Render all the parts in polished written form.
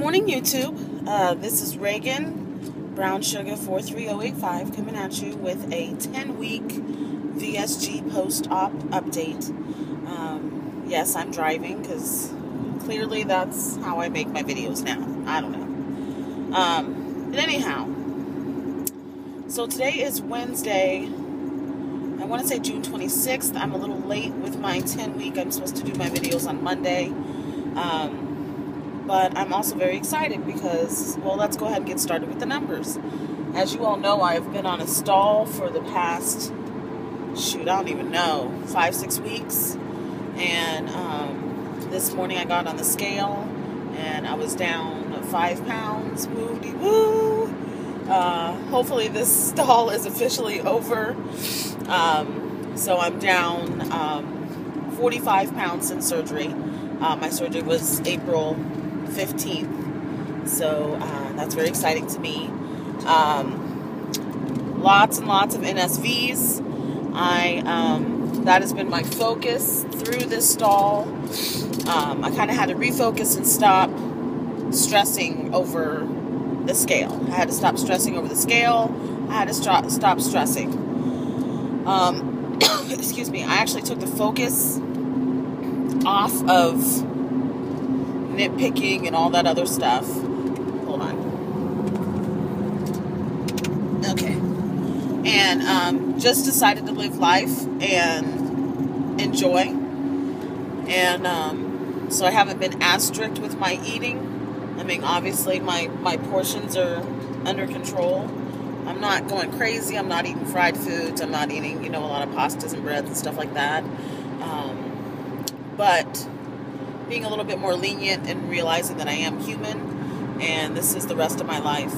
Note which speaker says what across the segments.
Speaker 1: morning, YouTube. This is Reagan, Brown Sugar 43085, coming at you with a 10-week VSG post-op update. Yes, I'm driving because clearly that's how I make my videos now. I don't know. But anyhow, so today is Wednesday. I want to say June 26th. I'm a little late with my 10-week. I'm supposed to do my videos on Monday. But I'm also very excited because, well, let's go ahead and get started with the numbers. As you all know, I've been on a stall for the past, I don't even know, 5-6 weeks. And this morning I got on the scale and I was down 5 pounds. Woo-de-woo! Hopefully this stall is officially over. So I'm down 45 pounds since surgery. My surgery was April 15th, so that's very exciting to me. Lots and lots of NSVs. That has been my focus through this stall. I kind of had to refocus and stop stressing over the scale. I had to stop stressing over the scale. I had to stop stressing. Excuse me. I actually took the focus off of nitpicking and all that other stuff. Hold on. Okay. And just decided to live life and enjoy. And so I haven't been as strict with my eating. I mean, obviously my portions are under control. I'm not going crazy. I'm not eating fried foods. I'm not eating, a lot of pastas and breads and stuff like that. But being a little bit more lenient and realizing that I am human and this is the rest of my life.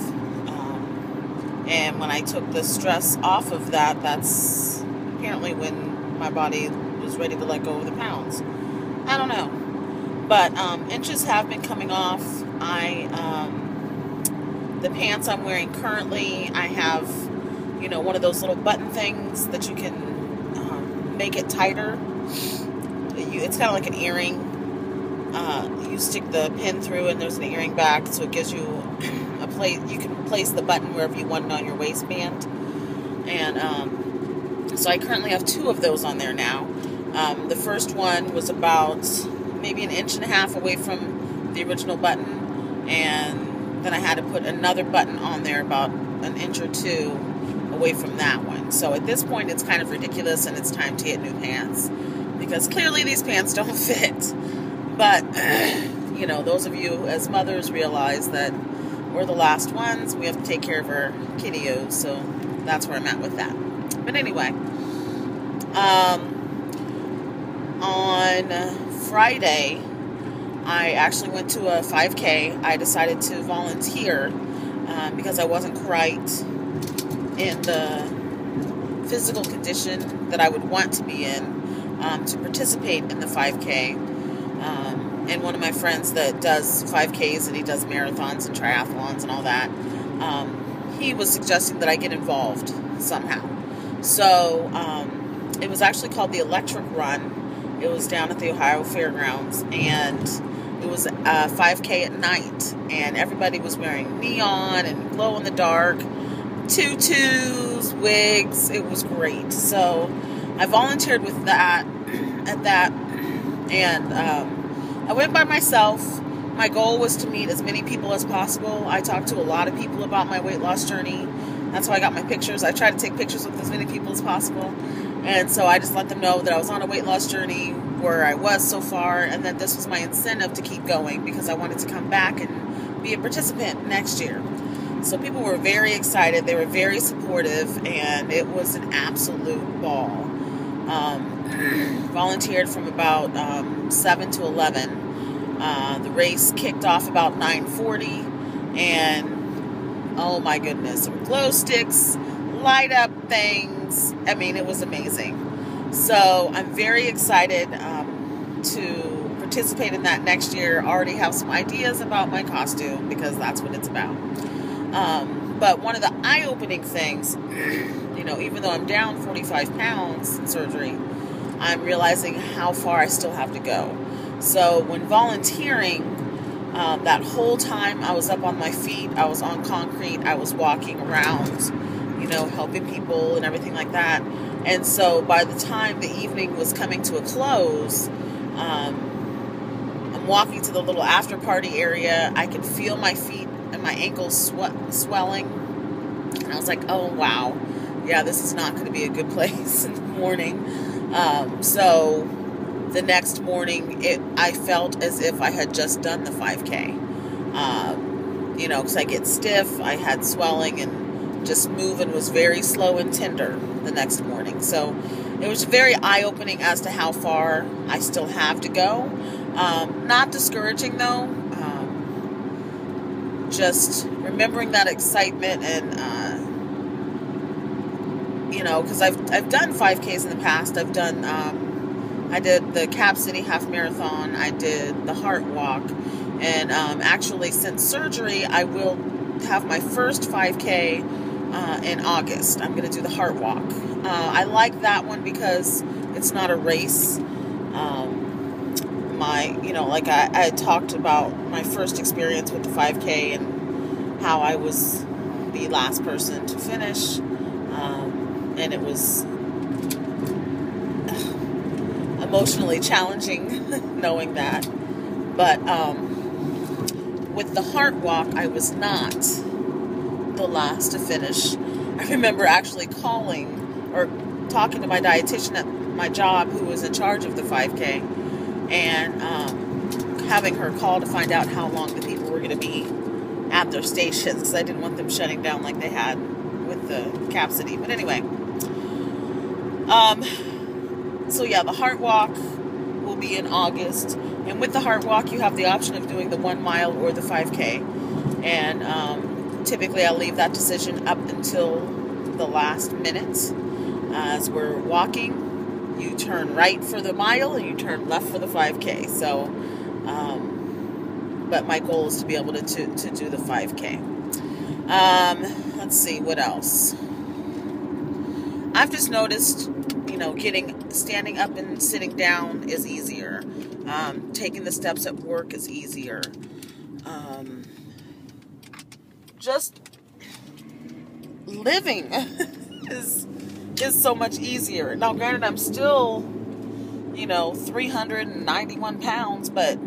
Speaker 1: And when I took the stress off of that, that's apparently when my body was ready to let go of the pounds. I don't know. But inches have been coming off. The pants I'm wearing currently, I have, one of those little button things that you can make it tighter. It's kind of like an earring. You stick the pin through and there's an earring back, so it gives you a place. You can place the button wherever you want it on your waistband. And so I currently have 2 of those on there now. The first one was about maybe 1.5 inches away from the original button, and then I had to put another button on there about 1 inch or 2 away from that one. So at this point it's kind of ridiculous and it's time to get new pants, because clearly these pants don't fit. But, those of you as mothers realize that we're the last ones. We have to take care of our kiddios, so that's where I'm at with that. But anyway, on Friday, I actually went to a 5K. I decided to volunteer because I wasn't quite in the physical condition that I would want to be in to participate in the 5K. And one of my friends that does 5Ks and he does marathons and triathlons and all that, he was suggesting that I get involved somehow. So it was actually called the Electric Run. It was down at the Ohio Fairgrounds, and it was a 5K at night, and everybody was wearing neon and glow-in-the-dark tutus, wigs. It was great. So I volunteered with that at that, and I went by myself. My goal was to meet as many people as possible. I talked to a lot of people about my weight loss journey. That's how I got my pictures. I tried to take pictures with as many people as possible. And so I just let them know that I was on a weight loss journey, where I was so far, and that this was my incentive to keep going because I wanted to come back and be a participant next year. So people were very excited. They were very supportive, and it was an absolute ball. Volunteered from about 7 to 11. The race kicked off about 9:40, and oh my goodness, there were glow sticks, light up things. I mean, it was amazing. So I'm very excited to participate in that next year. I already have some ideas about my costume because that's what it's about. But one of the eye-opening things, even though I'm down 45 pounds in surgery, I'm realizing how far I still have to go. So when volunteering, That whole time I was up on my feet, I was on concrete, I was walking around, helping people and everything like that. And so by the time the evening was coming to a close, I'm walking to the little after party area. I could feel my feet and my ankles swelling. And I was like, oh, wow. Yeah, this is not going to be a good place in the morning. So the next morning, I felt as if I had just done the 5K. Because I get stiff, I had swelling, and just moving was very slow and tender the next morning. So it was very eye-opening as to how far I still have to go. Not discouraging, though. Just remembering that excitement and, because I've done 5Ks in the past. I've done, I did the Cap City Half Marathon. I did the Heart Walk. And actually, since surgery, I will have my first 5K in August. I'm going to do the Heart Walk. I like that one because it's not a race. I had talked about my first experience with the 5K and how I was the last person to finish. And it was emotionally challenging knowing that. But with the Heart Walk, I was not the last to finish. I remember actually calling or talking to my dietitian at my job who was in charge of the 5K and having her call to find out how long the people were going to be at their stations. I didn't want them shutting down like they had with the Cap City. But anyway, so yeah, the Heart Walk will be in August. And with the Heart Walk, you have the option of doing the 1 mile or the 5K. And typically I'll leave that decision up until the last minute. As we're walking, you turn right for the mile and you turn left for the 5K. So, but my goal is to be able to do the 5K. Let's see, what else? I've just noticed, standing up and sitting down is easier. Taking the steps at work is easier. Just living is so much easier. Now, granted, I'm still, 391 pounds, but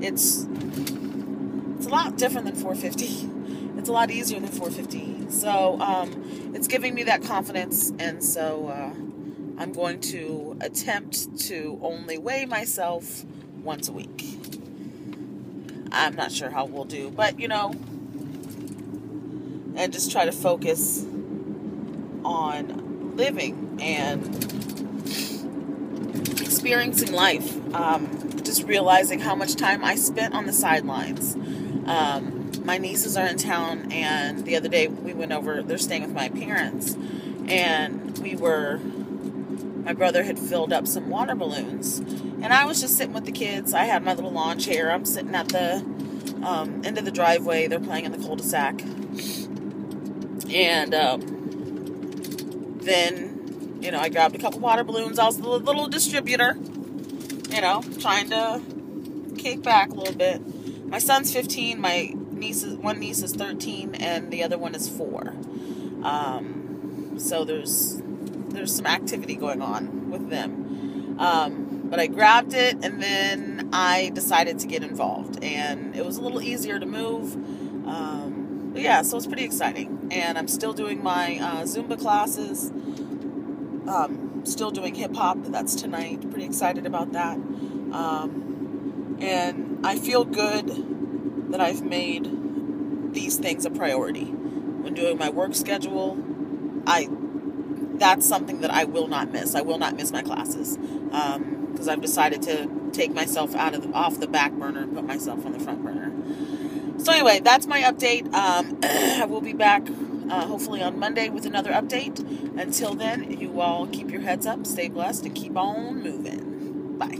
Speaker 1: it's a lot different than 450. It's a lot easier than 450. So, it's giving me that confidence, and so, I'm going to attempt to only weigh myself once a week. I'm not sure how we'll do, but, and just try to focus on living and experiencing life. Just realizing how much time I spent on the sidelines. My nieces are in town, and the other day we went over, they're staying with my parents, and my brother had filled up some water balloons, and I was just sitting with the kids. I had my little lawn chair. I'm sitting at the end of the driveway. They're playing in the cul-de-sac. And then, I grabbed a couple water balloons. I was the little distributor, trying to kick back a little bit. My son's 15. One niece is 13, and the other one is 4. So there's some activity going on with them. But I grabbed it, and then I decided to get involved. And it was a little easier to move. But yeah, so it's pretty exciting. And I'm still doing my Zumba classes. Still doing hip-hop. That's tonight. Pretty excited about that. And I feel good that I've made these things a priority. When doing my work schedule, that's something that I will not miss. I will not miss my classes. Because I've decided to take myself off the back burner and put myself on the front burner. So anyway, that's my update. I will be back hopefully on Monday with another update. Until then, you all keep your heads up, stay blessed, and keep on moving. Bye.